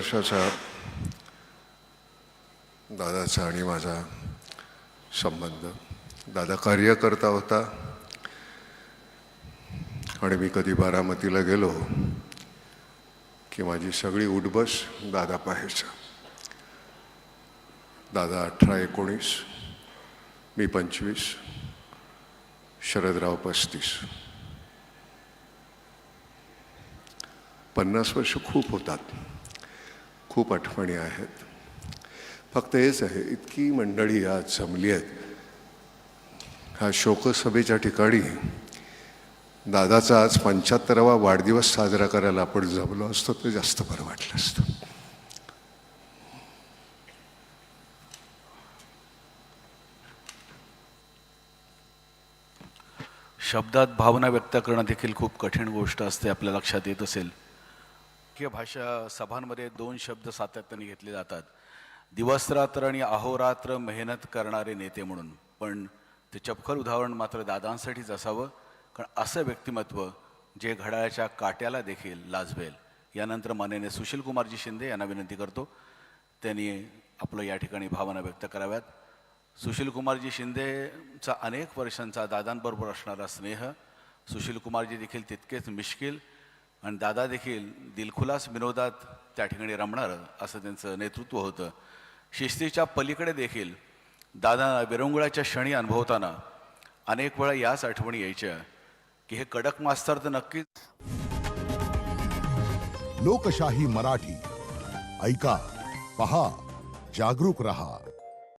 वर्षाचा दादाचा आणि माझा संबंध. दादा कार्यकर्ता होता आणि मी कधी बारामतीला गेलो की माझी सगळी उठबस दादा पाहायचा. दादा 18-19, मी 25, शरदराव 35. 50 वर्ष खूप होतात, खूप आठवणी आहेत. फक्त हेच आहे, इतकी मंडळी आज जमली आहेत. ह्या शोकसभेच्या ठिकाणी दादाचा आज 75वा वाढदिवस साजरा करायला आपण जमलो असतो तर जास्त बरं वाटलं असतं. शब्दात भावना व्यक्त करणं देखील खूप कठीण गोष्ट असते. आपल्या लक्षात येत असेल की भाषा सभांमध्ये 2 शब्द सातत्याने घेतले जातात, दिवसरात्र आणि अहोरात्र मेहनत करणारे नेते म्हणून. पण ते चपखल उदाहरण मात्र दादांसाठीच असावं, कारण असं व्यक्तिमत्व जे घड्याळाच्या काट्याला देखील लाजवेल. यानंतर माननीय सुशीलकुमारजी शिंदे यांना विनंती करतो त्यांनी आपलं या ठिकाणी भावना व्यक्त कराव्यात. सुशीलकुमारजी शिंदेचा अनेक वर्षांचा दादांबरोबर असणारा स्नेह, सुशीलकुमारजी देखील तितकेच मिश्किल आणि दादा देखील दिलखुलास विनोदात त्या ठिकाणी रमणारं असं त्यांचं नेतृत्व होतं. शिस्तीच्या पलीकडे देखील दादा विरंगुळाच्या क्षणी अनुभवताना अनेक वेळा याच आठवणी यायच्या की हे कडक मास्तर तर नक्कीच. लोकशाही मराठी ऐका, पहा, जागरूक रहा.